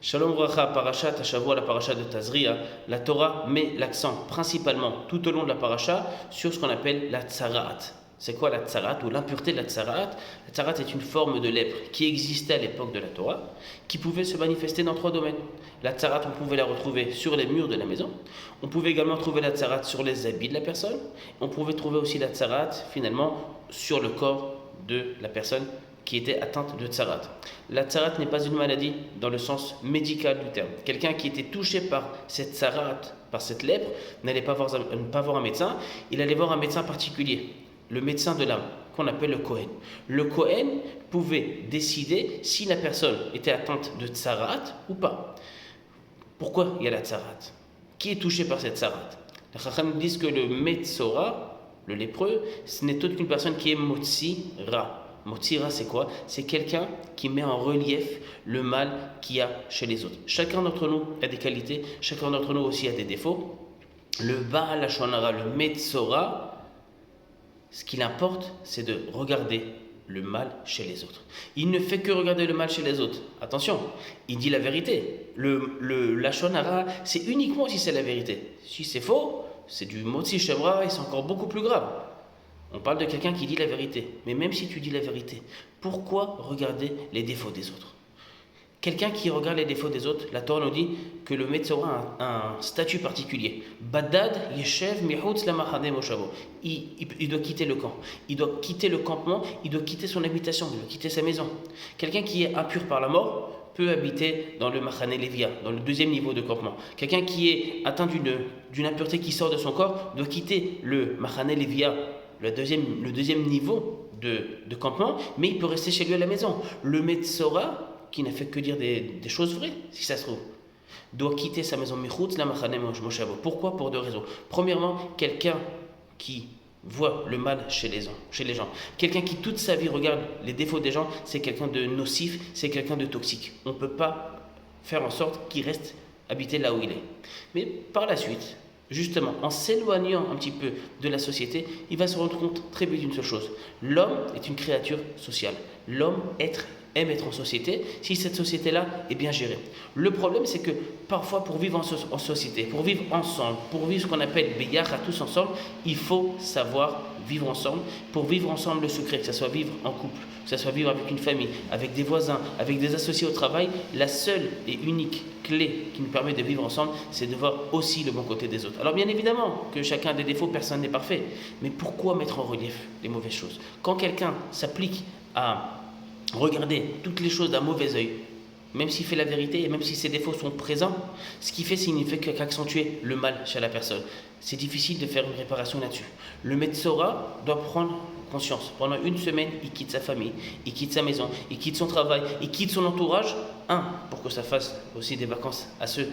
Shalom Bracha, Parashat Hashavua, la Parashat de Tazria, la Torah met l'accent principalement tout au long de la Parasha sur ce qu'on appelle la Tsarat. C'est quoi la Tsarat ou l'impureté de la Tsarat? La Tsarat est une forme de lèpre qui existait à l'époque de la Torah, qui pouvait se manifester dans trois domaines. La Tsarat, on pouvait la retrouver sur les murs de la maison, on pouvait également trouver la Tsarat sur les habits de la personne, on pouvait trouver aussi la Tsarat finalement sur le corps de la personne qui était atteinte de tsarat. La tsarat n'est pas une maladie dans le sens médical du terme. Quelqu'un qui était touché par cette tsarat, par cette lèpre, n'allait pas voir un médecin, il allait voir un médecin particulier, le médecin de l'âme, qu'on appelle le Kohen. Le Kohen pouvait décider si la personne était atteinte de tsarat ou pas. Pourquoi il y a la tsarat? Qui est touché par cette tsarat? Les Chacham disent que le Metzora, le lépreux, ce n'est autre qu'une personne qui est Motzi Ra. Motsira, c'est quoi? C'est quelqu'un qui met en relief le mal qu'il y a chez les autres. Chacun d'entre nous a des qualités, chacun d'entre nous aussi a des défauts. Le Baal Lashon Hara, le Metzora, ce qu'il importe, c'est de regarder le mal chez les autres. Il ne fait que regarder le mal chez les autres. Attention, il dit la vérité. Le Lashon Hara, c'est uniquement si c'est la vérité. Si c'est faux, c'est du Motzi Shemra et c'est encore beaucoup plus grave. On parle de quelqu'un qui dit la vérité. Mais même si tu dis la vérité, pourquoi regarder les défauts des autres? Quelqu'un qui regarde les défauts des autres, la Torah nous dit que le Metzora a un statut particulier. Badad yeshev mihutz lamachane moshavo. Il doit quitter le camp. Il doit quitter le campement. Il doit quitter son habitation. Il doit quitter sa maison. Quelqu'un qui est impur par la mort peut habiter dans le Machane Levia, dans le deuxième niveau de campement. Quelqu'un qui est atteint d'une impureté qui sort de son corps doit quitter le Machane Levia, le deuxième niveau de campement, mais il peut rester chez lui à la maison. Le Metzora, qui n'a fait que dire des choses vraies, si ça se trouve, doit quitter sa maison. Pourquoi? Pour deux raisons. Premièrement, quelqu'un qui voit le mal chez les gens. Quelqu'un qui toute sa vie regarde les défauts des gens, c'est quelqu'un de nocif, c'est quelqu'un de toxique. On ne peut pas faire en sorte qu'il reste habité là où il est. Mais par la suite, justement, en s'éloignant un petit peu de la société, il va se rendre compte très vite d'une seule chose. L'homme est une créature sociale. L'homme aime être en société si cette société-là est bien gérée. Le problème, c'est que parfois, pour vivre en société, pour vivre ensemble, pour vivre ce qu'on appelle beyach à tous ensemble, il faut savoir vivre ensemble. Pour vivre ensemble, le secret, que ce soit vivre en couple, que ce soit vivre avec une famille, avec des voisins, avec des associés au travail, la seule et unique clé qui nous permet de vivre ensemble, c'est de voir aussi le bon côté des autres. Alors bien évidemment que chacun a des défauts, personne n'est parfait, mais pourquoi mettre en relief les mauvaises choses? Quand quelqu'un s'applique à regarder toutes les choses d'un mauvais œil, même s'il fait la vérité et même si ses défauts sont présents, ce qu'il fait, c'est qu'il ne fait qu'accentuer le mal chez la personne. C'est difficile de faire une réparation là-dessus. Le Metzora doit prendre conscience. Pendant une semaine, il quitte sa famille, il quitte sa maison, il quitte son travail, il quitte son entourage. Pour que ça fasse aussi des vacances à ceux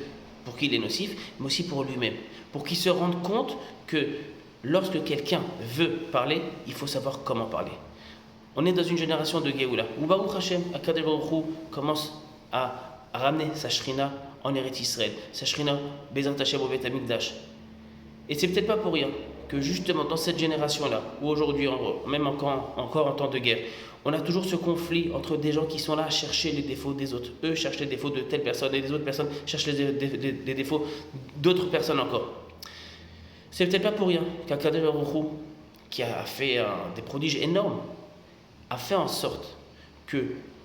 pour qui il est nocif, mais aussi pour lui-même. Pour qu'il se rende compte que lorsque quelqu'un veut parler, il faut savoir comment parler. On est dans une génération de Géoula, où Baruch Hashem, Akadosh Baruch Hu, commence à ramener sa Shrina en Eretz Israël, sa Shrina Bezrat Hashem au Beit Hamikdash. Et c'est peut-être pas pour rien que justement dans cette génération-là, où aujourd'hui, même encore en temps de guerre, on a toujours ce conflit entre des gens qui sont là à chercher les défauts des autres. Eux cherchent les défauts de telle personne et les autres personnes cherchent les défauts d'autres personnes encore. C'est peut-être pas pour rien qu'Akadosh Baruch Hu, qui a fait des prodiges énormes, a fait en sorte que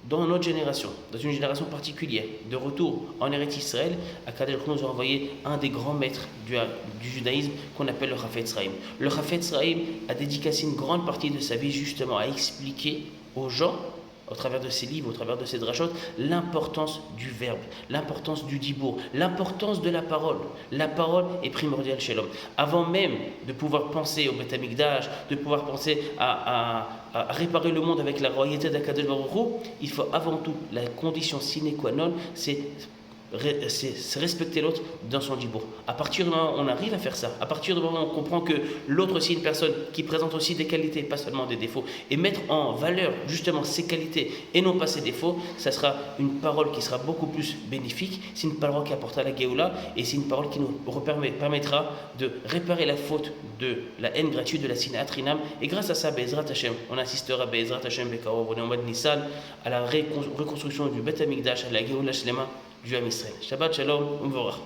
dans notre génération, dans une génération particulière, de retour en Eretz Israël, Akadosh Baruch Hu nous a envoyé un des grands maîtres du judaïsme qu'on appelle le Chafetz Chaim. Le Chafetz Chaim a dédicacé une grande partie de sa vie justement à expliquer aux gens, au travers de ses livres, au travers de ses drachot, l'importance du verbe, l'importance du dibour, l'importance de la parole. La parole est primordiale chez l'homme. Avant même de pouvoir penser au Beit Hamikdash, de pouvoir penser à réparer le monde avec la royauté d'Akadosh Baruch Hu, il faut avant tout, la condition sine qua non, c'est respecter l'autre dans son dibour. À partir du moment où on arrive à faire ça, à partir du moment où on comprend que l'autre aussi est une personne qui présente aussi des qualités, pas seulement des défauts, et mettre en valeur justement ses qualités et non pas ses défauts, ça sera une parole qui sera beaucoup plus bénéfique. C'est une parole qui apportera la Géoula et c'est une parole qui nous permettra de réparer la faute de la haine gratuite, de la sinat rinam. Et grâce à ça, Be'ezrat Hashem, on assistera Be'ezrat Hashem Bekarov, on est en mode Nissan, à la reconstruction du Beit Hamikdash, à la Géoula Shlema. du Ham Israël. Shabbat Shalom, Umvorach.